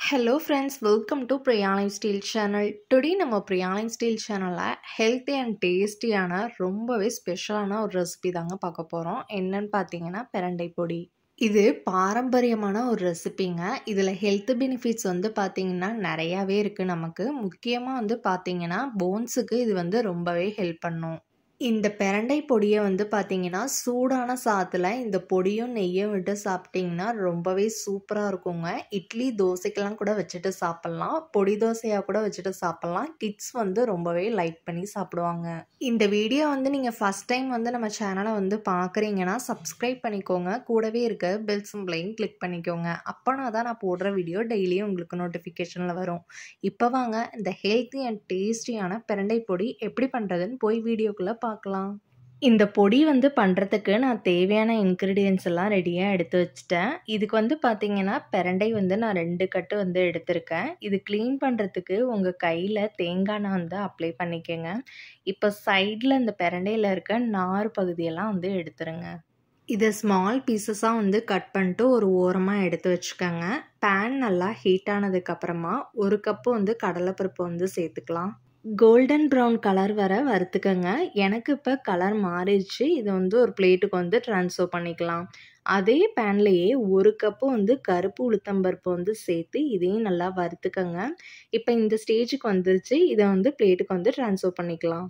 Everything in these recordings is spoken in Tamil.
Hello friends, welcome to Priya Lifestyle channel. Today நம்ம Priya Lifestyle channelல healthy and tastyயான ரொம்பவே ஸ்பெஷலான ஒரு ரெசிபி தாங்க பார்க்க போறோம். என்னன்னு பார்த்தீங்கன்னா பிரண்டை பொடி. இது பாரம்பரியமான ஒரு ரெசிபிங்க. இதில் ஹெல்த் பெனிஃபிட்ஸ் வந்து பார்த்தீங்கன்னா நிறையாவே இருக்குது நமக்கு. முக்கியமாக வந்து பார்த்தீங்கன்னா போன்ஸுக்கு இது வந்து ரொம்பவே ஹெல்ப் பண்ணும். இந்த பிரண்டை பொடியை வந்து பார்த்தீங்கன்னா சூடான சாதத்தில் இந்த பொடியும் நெய்யும் விட்டு சாப்பிட்டிங்கன்னா ரொம்பவே சூப்பராக இருக்குங்க. இட்லி தோசைக்கெல்லாம் கூட வச்சுட்டு சாப்பிட்லாம், பொடி தோசையாக கூட வச்சுட்டு சாப்பிட்லாம். கிட்ஸ் வந்து ரொம்பவே லைக் பண்ணி சாப்பிடுவாங்க. இந்த வீடியோ வந்து நீங்கள் ஃபஸ்ட் டைம் வந்து நம்ம சேனலை வந்து பார்க்குறீங்கன்னா சப்ஸ்கிரைப் பண்ணிக்கோங்க. கூடவே இருக்க பெல் சிம்பிளையும் கிளிக் பண்ணிக்கோங்க. அப்போனா தான் நான் போடுற வீடியோ டெய்லியும் உங்களுக்கு நோட்டிஃபிகேஷனில் வரும். இப்போ வாங்க இந்த ஹெல்த்தி அண்ட் டேஸ்டியான பிரண்டை பொடி எப்படி பண்ணுறதுன்னு போய் வீடியோக்குள்ளே பார்க்கலாம். இந்த பொடி வந்து பண்ணுறதுக்கு நான் தேவையான இன்க்ரீடியன்ஸ் எல்லாம் ரெடியாக எடுத்து வச்சுட்டேன். இதுக்கு வந்து பார்த்தீங்கன்னா பிரண்டை வந்து நான் 2 கட்டு வந்து எடுத்திருக்கேன். இது க்ளீன் பண்ணுறதுக்கு உங்கள் கையில் தேங்காய் எண்ணெய் வந்து அப்ளை பண்ணிக்கோங்க. இப்போ சைடில் இந்த பிரண்டையில் இருக்க நார் பகுதியெல்லாம் வந்து எடுத்துருங்க. இதை ஸ்மால் பீசஸாக வந்து கட் பண்ணிட்டு ஒரு ஓரமாக எடுத்து வச்சுக்கோங்க. பேன் நல்லா ஹீட் ஆனதுக்கப்புறமா 1 கப்பு வந்து கடலைப்பருப்பு வந்து சேர்த்துக்கலாம். கோல்டன் ப்ரௌன் கலர் வர வறுத்துக்கங்க. எனக்கு இப்போ கலர் மாறிடுச்சு. இதை வந்து ஒரு பிளேட்டுக்கு வந்து ட்ரான்ஸ்ஃபர் பண்ணிக்கலாம். அதே பேன்லேயே 1 கப்பு வந்து கருப்பு உளுத்தம்பருப்பு வந்து சேர்த்து இதையும் நல்லா வறுத்துக்கங்க. இப்போ இந்த ஸ்டேஜுக்கு வந்துருச்சு. இதை வந்து பிளேட்டுக்கு வந்து ட்ரான்ஸ்ஃபர் பண்ணிக்கலாம்.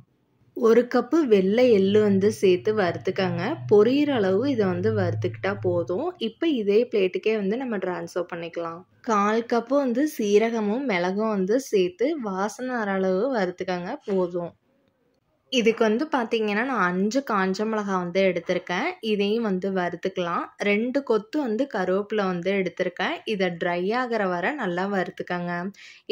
1 கப்பு வெள்ளை எள்ளு வந்து சேர்த்து வறுத்துக்கங்க. பொரியிற அளவு இதை வந்து வறுத்துக்கிட்டா போதும். இப்போ இதே பிளேட்டுக்கே வந்து நம்ம ட்ரான்ஸ்ஃபர் பண்ணிக்கலாம். 1/4 கப்பு வந்து சீரகமும் மிளகும் வந்து சேர்த்து வாசனை வர அளவு வறுத்துக்கங்க போதும். இதுக்கு வந்து பார்த்தீங்கன்னா நான் 5 காஞ்ச மிளகாய் வந்து எடுத்திருக்கேன். இதையும் வந்து வறுத்துக்கலாம். 2 கொத்து வந்து கருவேப்பிலை வந்து எடுத்திருக்கேன். இதை ட்ரை ஆகிற வரை நல்லா வறுத்துக்கங்க.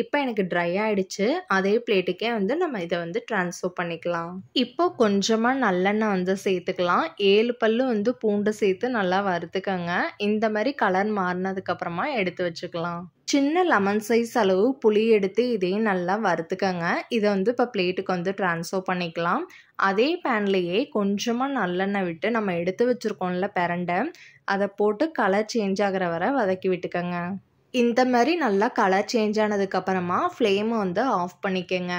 இப்போ எனக்கு ட்ரை ஆகிடுச்சு. அதே பிளேட்டுக்கே வந்து நம்ம இதை வந்து ட்ரான்ஸ்ஃபர் பண்ணிக்கலாம். இப்போ கொஞ்சமாக நல்லெண்ணெய் வந்து சேர்த்துக்கலாம். 7 பல்லு வந்து பூண்டு சேர்த்து நல்லா வறுத்துக்கங்க. இந்த மாதிரி கலர் மாறினதுக்கப்புறமா எடுத்து வச்சுக்கலாம். சின்ன லெமன் சைஸ் அளவு புளி எடுத்து இதையும் நல்லா வறுத்துக்கங்க. இதை வந்து இப்போ பிளேட்டுக்கு வந்து ட்ரான்ஸ்ஃபர் பண்ணிக்கலாம். அதே பேன்லேயே கொஞ்சமாக நல்லெண்ணெய் விட்டு நம்ம எடுத்து வச்சுருக்கோம்ல பிரண்டை, அதை போட்டு கலர் சேஞ்ச் ஆகிற வரை வதக்கி விட்டுக்கங்க. இந்த மாதிரி நல்லா கலர் சேஞ்ச் ஆனதுக்கப்புறமா ஃப்ளேமை வந்து ஆஃப் பண்ணிக்கங்க.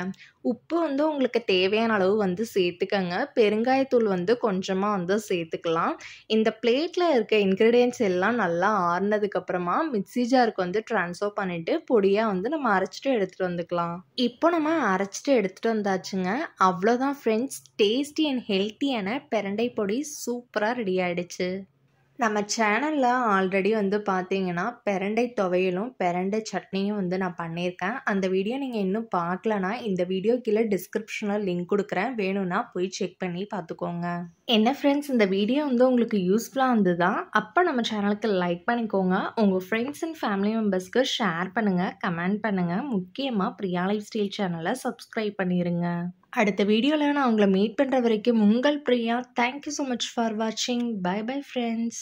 உப்பு வந்து உங்களுக்கு தேவையான அளவு வந்து சேர்த்துக்கங்க. பெருங்காயத்தூள் வந்து கொஞ்சமாக வந்து சேர்த்துக்கலாம். இந்த பிளேட்டில் இருக்க இன்க்ரீடியன்ட்ஸ் எல்லாம் நல்லா ஆறுனதுக்கப்புறமா மிக்ஸி ஜாருக்கு வந்து ட்ரான்ஸ்ஃபர் பண்ணிவிட்டு பொடியாக வந்து நம்ம அரைச்சிட்டு எடுத்துகிட்டு வந்துக்கலாம். இப்போ நம்ம அரைச்சிட்டு எடுத்துகிட்டு வந்தாச்சுங்க. அவ்வளோதான் ஃப்ரெண்ட்ஸ், டேஸ்டி அண்ட் ஹெல்த்தியான பிரண்டை பொடி சூப்பராக ரெடி ஆகிடுச்சு. நம்ம சேனலில் ஆல்ரெடி வந்து பார்த்தீங்கன்னா பிரண்டை துவையலும் பிரண்டை சட்னியும் வந்து நான் பண்ணியிருக்கேன். அந்த வீடியோ நீங்கள் இன்னும் பார்க்கலனா இந்த வீடியோ கீழே டிஸ்கிரிப்ஷனில் லிங்க் கொடுக்குறேன். வேணும்னா போய் செக் பண்ணி பார்த்துக்கோங்க. என்ன ஃப்ரெண்ட்ஸ், இந்த வீடியோ வந்து உங்களுக்கு யூஸ்ஃபுல்லாக இருந்ததா? அப்போ நம்ம சேனலுக்கு லைக் பண்ணிக்கோங்க. உங்கள் ஃப்ரெண்ட்ஸ் அண்ட் ஃபேமிலி மெம்பர்ஸ்க்கு ஷேர் பண்ணுங்கள், கமெண்ட் பண்ணுங்கள். முக்கியமாக பிரியா லைஃப் ஸ்டைல் சேனலை சப்ஸ்கிரைப் பண்ணிடுங்க. அடுத்த வீடியோவில் நான் உங்களை மீட் பண்ணுற வரைக்கும் உங்கள் Priya. Thank you so much for வாட்சிங். Bye bye friends.